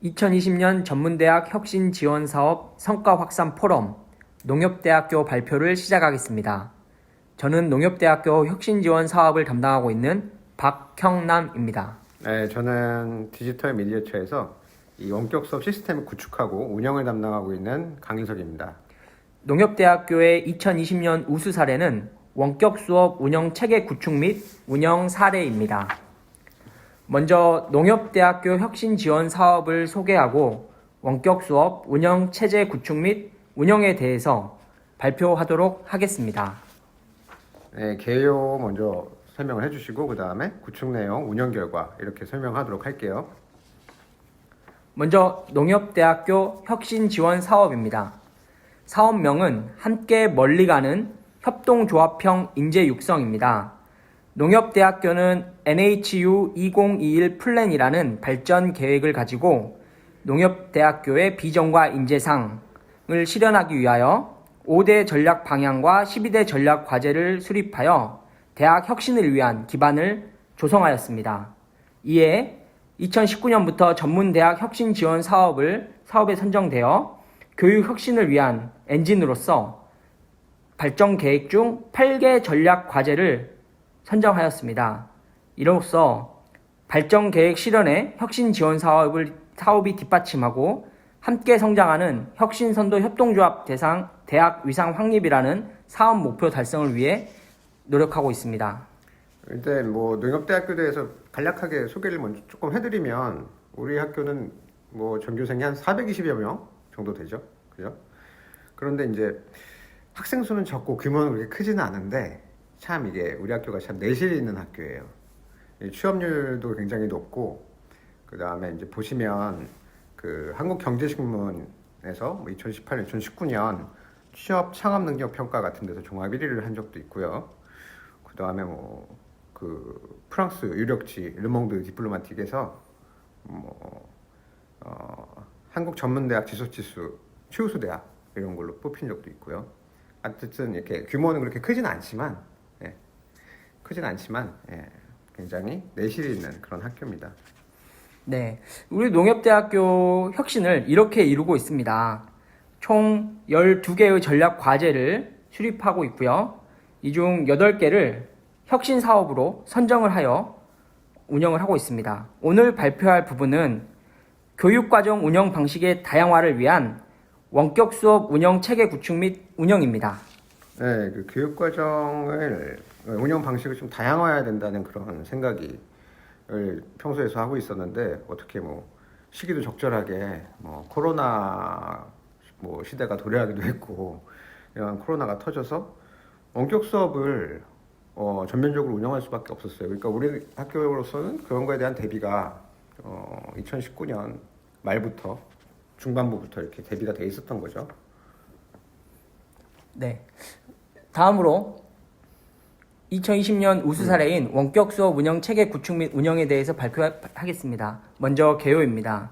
2020년 전문대학 혁신지원사업 성과확산 포럼 농협대학교 발표를 시작하겠습니다. 저는 농협대학교 혁신지원 사업을 담당하고 있는 박형남입니다. 네, 저는 디지털 미디어처에서 이 원격 수업 시스템을 구축하고 운영을 담당하고 있는 강인석입니다. 농협대학교의 2020년 우수 사례는 원격 수업 운영 체계 구축 및 운영 사례입니다. 먼저 농협대학교 혁신 지원 사업을 소개하고 원격 수업 운영 체제 구축 및 운영에 대해서 발표하도록 하겠습니다. 네, 개요 먼저 설명을 해주시고 그 다음에 구축 내용, 운영 결과 이렇게 설명하도록 할게요. 먼저 농협대학교 혁신 지원 사업입니다. 사업명은 함께 멀리 가는 협동조합형 인재 육성입니다. 농협대학교는 NHU 2021 플랜이라는 발전 계획을 가지고 농협대학교의 비전과 인재상을 실현하기 위하여 5대 전략 방향과 12대 전략 과제를 수립하여 대학 혁신을 위한 기반을 조성하였습니다. 이에 2019년부터 전문대학 혁신 지원 사업에 선정되어 교육 혁신을 위한 엔진으로서 발전 계획 중 8개 전략 과제를 선정하였습니다. 이로써 발전 계획 실현에 혁신 지원 사업이 뒷받침하고 함께 성장하는 혁신선도 협동조합 대상 대학 위상 확립이라는 사업 목표 달성을 위해 노력하고 있습니다. 일단 농협대학교에 대해서 간략하게 소개를 먼저 조금 해드리면 우리 학교는 전교생이 한 420여 명 정도 되죠, 그죠? 그런데 이제 학생 수는 적고 규모는 그렇게 크지는 않은데 참 이게 우리 학교가 참 내실이 있는 학교예요. 취업률도 굉장히 높고 그 다음에 이제 보시면 그 한국경제신문에서 2018년, 2019년 취업 창업 능력 평가 같은 데서 종합 1위를 한 적도 있고요. 그 다음에 그 프랑스 유력지 르몽드 디플로마틱에서 한국 전문대학 지속지수 최우수 대학 이런 걸로 뽑힌 적도 있고요. 어쨌든 이렇게 규모는 그렇게 크진 않지만 굉장히 내실이 있는 그런 학교입니다. 네, 우리 농협대학교 혁신을 이렇게 이루고 있습니다. 총 12개의 전략 과제를 수립하고 있고요. 이 중 8개를 혁신 사업으로 선정을 하여 운영을 하고 있습니다. 오늘 발표할 부분은 교육과정 운영 방식의 다양화를 위한 원격 수업 운영 체계 구축 및 운영입니다. 네, 그 교육과정을 운영 방식을 좀 다양화해야 된다는 그런 생각이 평소에서 하고 있었는데 어떻게 시기도 적절하게 코로나 시대가 도래하기도 했고 이런 코로나가 터져서 원격 수업을 전면적으로 운영할 수밖에 없었어요. 그러니까 우리 학교로서는 그런 거에 대한 대비가 2019년 말부터 중반부부터 이렇게 대비가 돼 있었던 거죠. 네. 다음으로 2020년 우수 사례인 원격 수업 운영 체계 구축 및 운영에 대해서 발표하겠습니다. 먼저 개요입니다.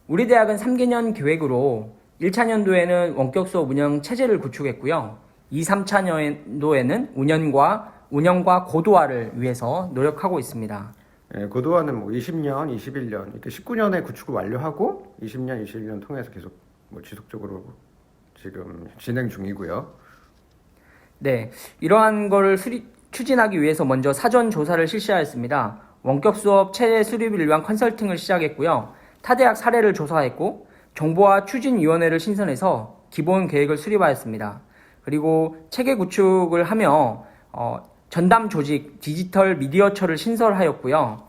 우리 대학은 3개년 계획으로 1차 년도에는 원격 수업 운영 체제를 구축했고요. 2, 3차 년도에는 운영과 고도화를 위해서 노력하고 있습니다. 네, 고도화는 20년, 21년, 이렇게 19년에 구축을 완료하고 20년, 21년 통해서 계속 지속적으로 지금 진행 중이고요. 네, 이러한 거를 추진하기 위해서 먼저 사전 조사를 실시하였습니다. 원격 수업 체제 수립을 위한 컨설팅을 시작했고요. 타대학 사례를 조사했고 정보화 추진위원회를 신설해서 기본 계획을 수립하였습니다. 그리고 체계 구축을 하며 전담 조직 디지털 미디어처를 신설하였고요.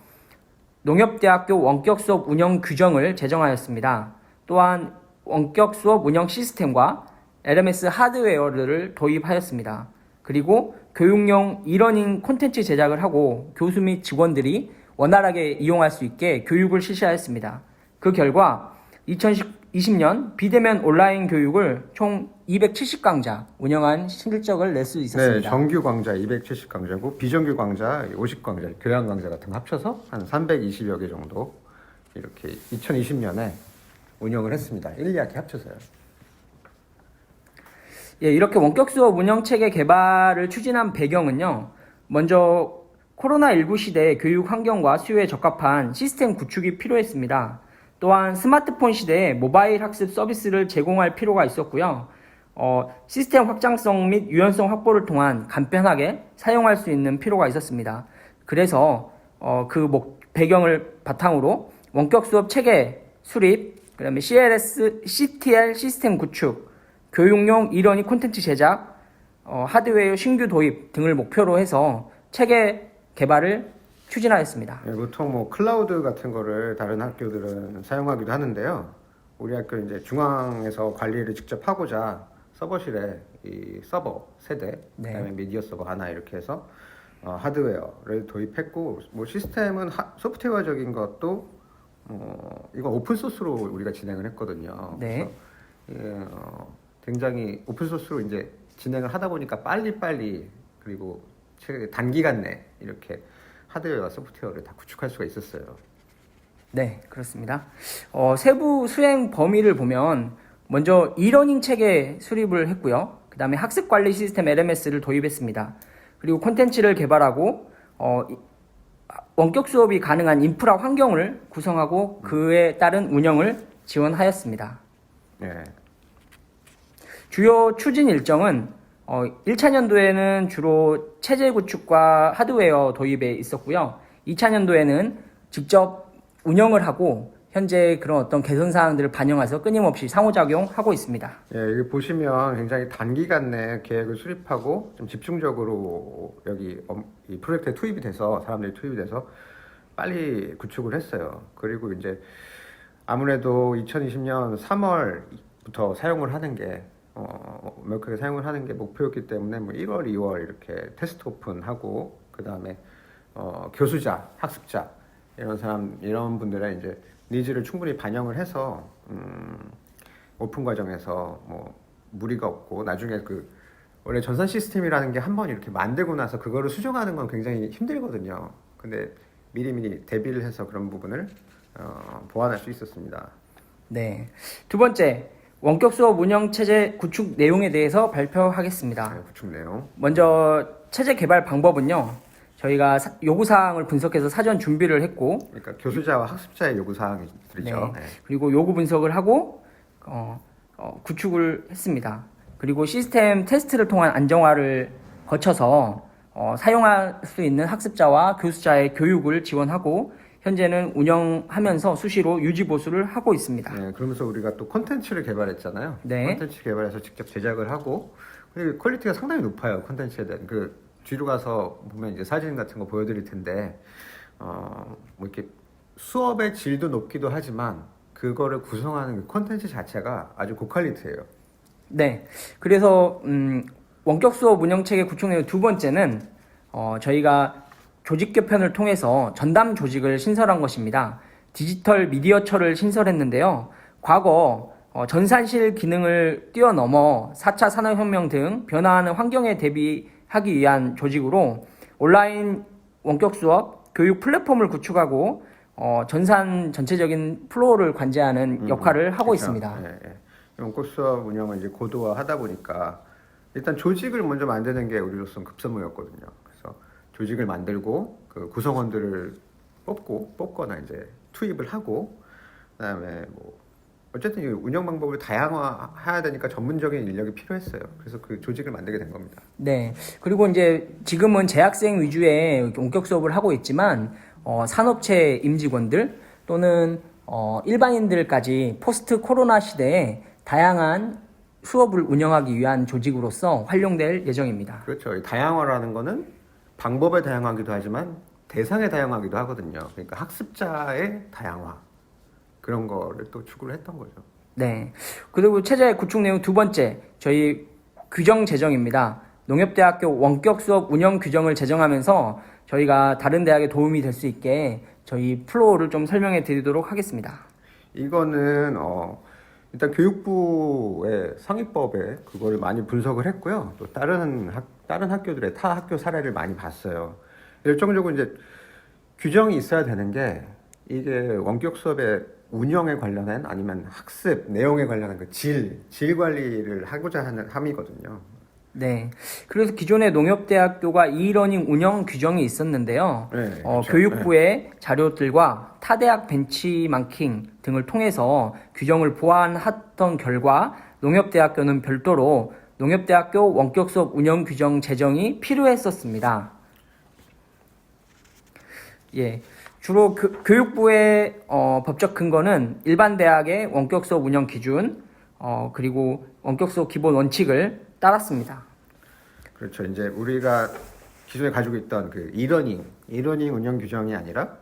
농협대학교 원격 수업 운영 규정을 제정하였습니다. 또한 원격 수업 운영 시스템과 LMS 하드웨어를 도입하였습니다. 그리고 교육용 이러닝 콘텐츠 제작을 하고 교수 및 직원들이 원활하게 이용할 수 있게 교육을 실시하였습니다. 그 결과 2020년 비대면 온라인 교육을 총 270강좌 운영한 실적을 낼 수 있었습니다. 네, 정규 강좌 270강좌고 비정규 강좌 50강좌, 교양 강좌 같은 거 합쳐서 한 320여 개 정도 이렇게 2020년에 운영을 했습니다. 1, 2학기 합쳐서요. 예, 이렇게 원격 수업 운영 체계 개발을 추진한 배경은요. 먼저 코로나19 시대의 교육 환경과 수요에 적합한 시스템 구축이 필요했습니다. 또한 스마트폰 시대에 모바일 학습 서비스를 제공할 필요가 있었고요. 시스템 확장성 및 유연성 확보를 통한 간편하게 사용할 수 있는 필요가 있었습니다. 그래서 그 배경을 바탕으로 원격 수업 체계 수립, 그다음에 CTL 시스템 구축, 교육용 e-러닝 콘텐츠 제작, 하드웨어 신규 도입 등을 목표로 해서 체계 개발을 추진하였습니다. 예, 보통 뭐 클라우드 같은 거를 다른 학교들은 사용하기도 하는데요. 우리 학교 이제 중앙에서 관리를 직접 하고자 서버실에 이 서버 세대, 네. 그다음에 미디어 서버 하나 이렇게 해서 하드웨어를 도입했고, 뭐 시스템은 소프트웨어적인 것도 이건 오픈 소스로 우리가 진행을 했거든요. 네. 그래서 굉장히 오픈 소스로 이제 진행을 하다 보니까 빨리 그리고 단기간 내 이렇게 하드웨어와 소프트웨어를 다 구축할 수가 있었어요. 네, 그렇습니다. 세부 수행 범위를 보면 먼저 e-러닝 체계 수립을 했고요. 그 다음에 학습 관리 시스템 LMS를 도입했습니다. 그리고 콘텐츠를 개발하고 원격 수업이 가능한 인프라 환경을 구성하고 그에 따른 운영을 지원하였습니다. 네. 주요 추진 일정은 1차 년도에는 주로 체제 구축과 하드웨어 도입에 있었고요. 2차 년도에는 직접 운영을 하고 현재 그런 어떤 개선 사항들을 반영해서 끊임없이 상호작용하고 있습니다. 예, 여기 보시면 굉장히 단기간 내에 계획을 수립하고 좀 집중적으로 여기 이 프로젝트에 투입이 돼서 사람들이 투입이 돼서 빨리 구축을 했어요. 그리고 이제 아무래도 2020년 3월부터 사용을 하는 게 명확하게 사용을 하는 게 목표였기 때문에 뭐 1월, 2월 이렇게 테스트 오픈하고 그 다음에 교수자, 학습자 이런 분들의 이제 니즈를 충분히 반영을 해서 오픈 과정에서 뭐 무리가 없고 나중에 원래 전산 시스템이라는 게 한번 이렇게 만들고 나서 그거를 수정하는 건 굉장히 힘들거든요. 근데 미리 대비를 해서 그런 부분을 보완할 수 있었습니다. 네. 두 번째, 원격 수업 운영 체제 구축 내용에 대해서 발표하겠습니다. 네, 구축 내용. 먼저 체제 개발 방법은요. 저희가 요구 사항을 분석해서 사전 준비를 했고, 그러니까 교수자와 학습자의 요구 사항들이죠. 네. 그리고 요구 분석을 하고 구축을 했습니다. 그리고 시스템 테스트를 통한 안정화를 거쳐서 사용할 수 있는 학습자와 교수자의 교육을 지원하고 현재는 운영하면서 수시로 유지 보수를 하고 있습니다. 네, 그러면서 우리가 또 콘텐츠를 개발했잖아요. 네. 콘텐츠 개발해서 직접 제작을 하고 그리고 퀄리티가 상당히 높아요. 콘텐츠에 대한 뒤로 가서 보면 이제 사진 같은 거 보여드릴 텐데 뭐 이렇게 수업의 질도 높기도 하지만 그거를 구성하는 그 콘텐츠 자체가 아주 고퀄리티예요. 네. 그래서 원격 수업 운영 체계 구축 내용 두 번째는 저희가 조직 개편을 통해서 전담 조직을 신설한 것입니다. 디지털 미디어처를 신설했는데요. 과거 전산실 기능을 뛰어넘어 4차 산업혁명 등 변화하는 환경에 대비하기 위한 조직으로 온라인 원격 수업 교육 플랫폼을 구축하고 전산 전체적인 플로우를 관제하는 역할을 하고 그렇죠. 있습니다. 예, 예. 원격 수업 운영을 이제 고도화하다 보니까 일단 조직을 먼저 만드는 게 우리로서는 급선무였거든요. 그래서 조직을 만들고 그 구성원들을 뽑거나 이제 투입을 하고 그다음에 뭐 어쨌든 이 운영 방법을 다양화해야 되니까 전문적인 인력이 필요했어요. 그래서 그 조직을 만들게 된 겁니다. 네. 그리고 이제 지금은 재학생 위주의 원격 수업을 하고 있지만 산업체 임직원들 또는 일반인들까지 포스트 코로나 시대에 다양한 수업을 운영하기 위한 조직으로서 활용될 예정입니다. 그렇죠. 이 다양화라는 거는 방법의 다양하기도 하지만 대상의 다양하기도 하거든요. 그러니까 학습자의 다양화 그런 거를 또 추구를 했던 거죠. 네. 그리고 체제 구축 내용 두 번째, 저희 규정 제정입니다. 농협대학교 원격 수업 운영 규정을 제정하면서 저희가 다른 대학에 도움이 될 수 있게 저희 플로우를 좀 설명해 드리도록 하겠습니다. 이거는 일단 교육부의 상위법에 그거를 많이 분석을 했고요. 또 다른 학교들의 타 학교 사례를 많이 봤어요. 일정적으로 이제 규정이 있어야 되는 게 이게 원격 수업의 운영에 관련한 아니면 학습 내용에 관련한 질 관리를 하고자 하는 함이거든요. 네. 그래서 기존의 농협대학교가 e-러닝 운영 규정이 있었는데요. 네, 그렇죠. 교육부의 자료들과 타대학 벤치마킹 등을 통해서 규정을 보완했던 결과 농협대학교는 별도로 농협대학교 원격 수업 운영 규정 제정이 필요했었습니다. 예. 주로 교육부의 법적 근거는 일반 대학의 원격 수업 운영 기준, 그리고 원격 수업 기본 원칙을 따랐습니다. 그렇죠. 이제 우리가 기존에 가지고 있던 그 이러닝 운영 규정이 아니라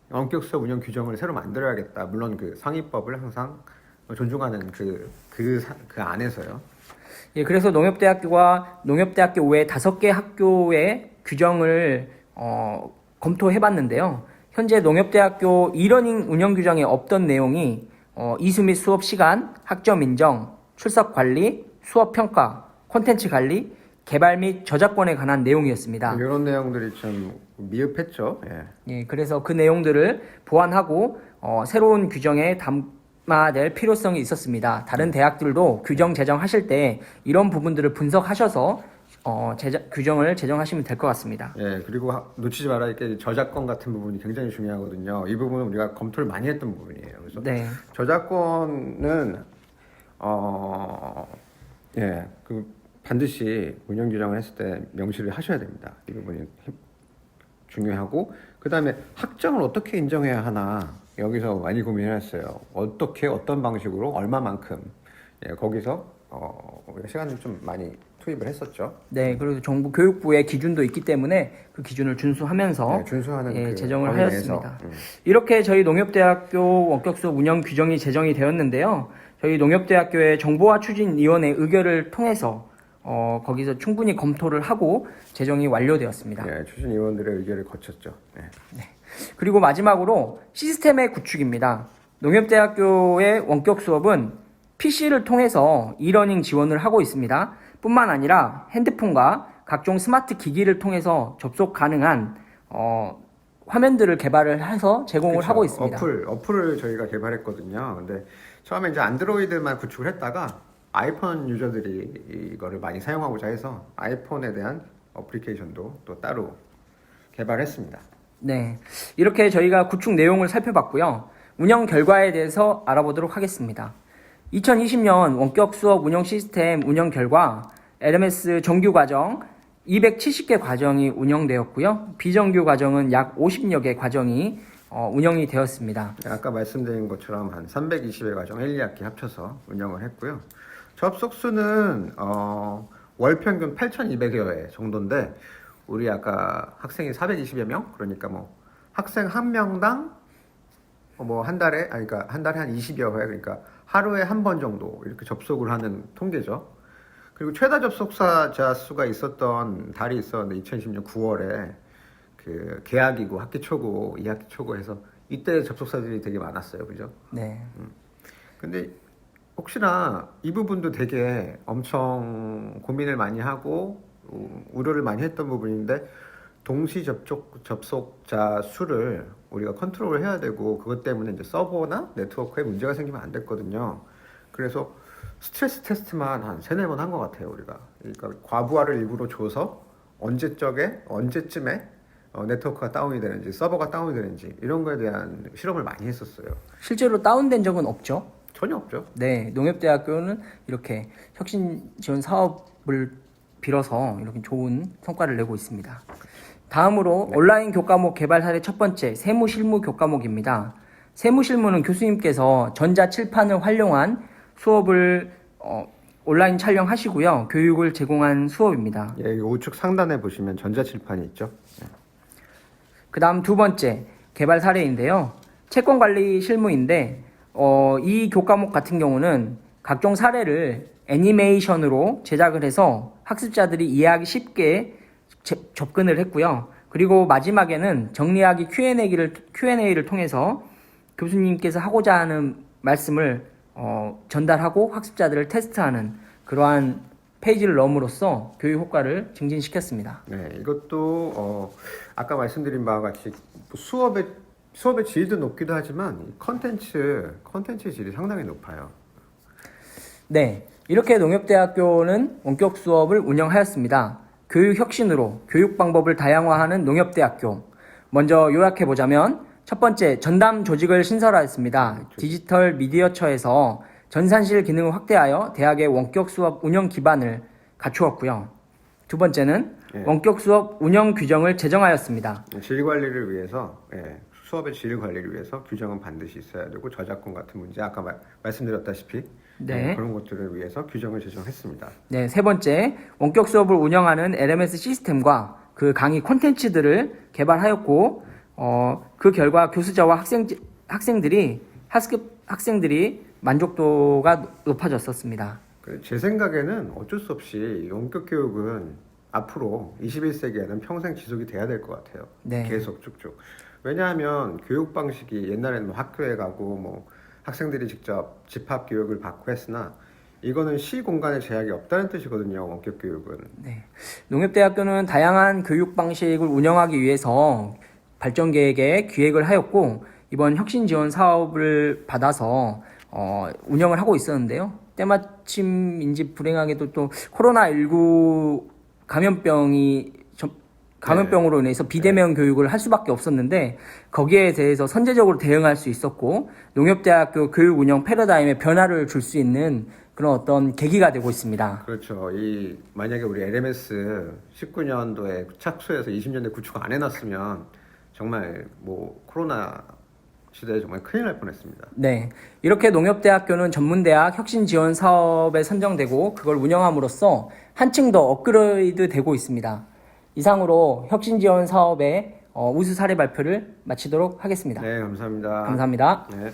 원격 수업 운영 규정을 새로 만들어야겠다. 물론 그 상위법을 항상 존중하는 그 안에서요. 예, 그래서 농협대학교가 농협대학교 외 5개 학교의 규정을 검토해봤는데요. 현재 농협대학교 e-러닝 운영 규정에 없던 내용이 이수 및 수업 시간, 학점 인정, 출석 관리, 수업 평가, 콘텐츠 관리, 개발 및 저작권에 관한 내용이었습니다. 이런 내용들이 좀 미흡했죠. 예. 예, 그래서 그 내용들을 보완하고 새로운 규정에 담아낼 필요성이 있었습니다. 다른 대학들도 규정 제정하실 때 이런 부분들을 분석하셔서 규정을 제정하시면 될 것 같습니다. 예, 그리고 놓치지 말아야 할 게 저작권 같은 부분이 굉장히 중요하거든요. 이 부분은 우리가 검토를 많이 했던 부분이에요. 그래서 네. 저작권은 그 반드시 운영 규정을 했을 때 명시를 하셔야 됩니다. 이 부분이 중요하고, 그 다음에 학점을 어떻게 인정해야 하나 여기서 많이 고민을 했어요. 어떻게 어떤 방식으로 얼마만큼, 거기서 우리가 시간을 좀 많이 투입을 했었죠. 네, 그리고 정부 교육부의 기준도 있기 때문에 그 기준을 준수하면서 준수하는 그 제정을 범위 하였습니다. 내에서. 이렇게 저희 농협대학교 원격 수업 운영 규정이 제정이 되었는데요. 저희 농협대학교의 정보화 추진위원회 의결을 통해서 거기서 충분히 검토를 하고 제정이 완료되었습니다. 예, 추진위원들의 의결을 거쳤죠. 예. 네. 그리고 마지막으로 시스템의 구축입니다. 농협대학교의 원격 수업은 PC를 통해서 e-러닝 지원을 하고 있습니다. 뿐만 아니라 핸드폰과 각종 스마트 기기를 통해서 접속 가능한 화면들을 개발을 해서 제공을 그렇죠. 하고 있습니다. 어플을 저희가 개발했거든요. 근데 처음에 이제 안드로이드만 구축을 했다가 아이폰 유저들이 이거를 많이 사용하고자 해서 아이폰에 대한 어플리케이션도 또 따로 개발했습니다. 네, 이렇게 저희가 구축 내용을 살펴봤고요. 운영 결과에 대해서 알아보도록 하겠습니다. 2020년 원격 수업 운영 시스템 운영 결과 LMS 정규 과정 270개 과정이 운영되었고요. 비정규 과정은 약 50여 개 과정이 운영이 되었습니다. 아까 말씀드린 것처럼 한 320회 과정 1, 2학기 합쳐서 운영을 했고요. 접속 수는 월 평균 8,200여 회 정도인데, 우리 아까 학생이 420여 명, 그러니까 뭐 학생 한 명당 뭐 한 달에 한 달에 한 20여 회, 그러니까 하루에 한 번 정도 이렇게 접속을 하는 통계죠. 그리고 최다 접속자 수가 있었던 달이 있었는데 2020년 9월에 그 계약이고 학기 초고 2학기 초고 해서 이때 접속자들이 되게 많았어요. 그죠? 네. 근데 혹시나 이 부분도 되게 엄청 고민을 많이 하고 우려를 많이 했던 부분인데, 동시 접속자 수를 우리가 컨트롤을 해야 되고, 그것 때문에 이제 서버나 네트워크에 문제가 생기면 안 됐거든요. 그래서 스트레스 테스트만 한 3-4번 한 것 같아요, 우리가. 그러니까 과부하를 일부러 줘서 언제쯤에 네트워크가 다운이 되는지, 서버가 다운이 되는지, 이런 거에 대한 실험을 많이 했었어요. 실제로 다운된 적은 없죠? 전혀 없죠. 네, 농협대학교는 이렇게 혁신 지원 사업을 빌어서 이렇게 좋은 성과를 내고 있습니다. 다음으로 온라인 교과목 개발 사례 첫 번째, 세무실무 교과목입니다. 세무실무는 교수님께서 전자칠판을 활용한 수업을 온라인 촬영하시고요. 교육을 제공한 수업입니다. 예, 우측 상단에 보시면 전자칠판이 있죠. 그 다음 두 번째, 개발 사례인데요. 채권관리 실무인데 이 교과목 같은 경우는 각종 사례를 애니메이션으로 제작을 해서 학습자들이 이해하기 쉽게 접근을 했고요. 그리고 마지막에는 정리하기 Q&A를 통해서 교수님께서 하고자 하는 말씀을 전달하고 학습자들을 테스트하는 그러한 페이지를 넣음으로써 교육 효과를 증진시켰습니다. 네, 이것도 아까 말씀드린 바와 같이 수업의 질도 높기도 하지만 컨텐츠 질이 상당히 높아요. 네, 이렇게 농협대학교는 원격 수업을 운영하였습니다. 교육 혁신으로 교육 방법을 다양화하는 농협대학교. 먼저 요약해 보자면 첫 번째, 전담 조직을 신설하였습니다. 디지털 미디어처에서 전산실 기능을 확대하여 대학의 원격 수업 운영 기반을 갖추었고요. 두 번째는 예. 원격 수업 운영 규정을 제정하였습니다. 질 관리를 위해서 수업의 질 관리를 위해서 규정은 반드시 있어야 되고 저작권 같은 문제 아까 말씀드렸다시피 네. 그런 것들을 위해서 규정을 제정했습니다. 네, 세 번째, 원격 수업을 운영하는 LMS 시스템과 그 강의 콘텐츠들을 개발하였고, 그 결과 교수자와 학생들이 만족도가 높아졌었습니다. 제 생각에는 어쩔 수 없이 원격 교육은 앞으로 21세기에는 평생 지속이 돼야 될 것 같아요. 네. 계속 쭉쭉. 왜냐하면 교육 방식이 옛날에는 뭐 학교에 가고 뭐 학생들이 직접 집합 교육을 받고 했으나 이거는 시 공간에 제약이 없다는 뜻이거든요. 원격 교육은. 네. 농협대학교는 다양한 교육 방식을 운영하기 위해서 발전 계획에 기획을 하였고, 이번 혁신 지원 사업을 받아서 운영을 하고 있었는데요. 때마침인지 불행하게도 또 코로나19 감염병으로 인해서 비대면 교육을 할 수밖에 없었는데, 거기에 대해서 선제적으로 대응할 수 있었고, 농협대학교 교육 운영 패러다임에 변화를 줄 수 있는 그런 어떤 계기가 되고 있습니다. 그렇죠. 만약에 우리 LMS 19년도에 착수해서 20년대 구축 안 해놨으면 정말 뭐 코로나 시대에 정말 큰일 날 뻔했습니다. 네, 이렇게 농협대학교는 전문대학 혁신 지원 사업에 선정되고 그걸 운영함으로써 한층 더 업그레이드 되고 있습니다. 이상으로 혁신 지원 사업의 우수 사례 발표를 마치도록 하겠습니다. 네, 감사합니다. 감사합니다. 네.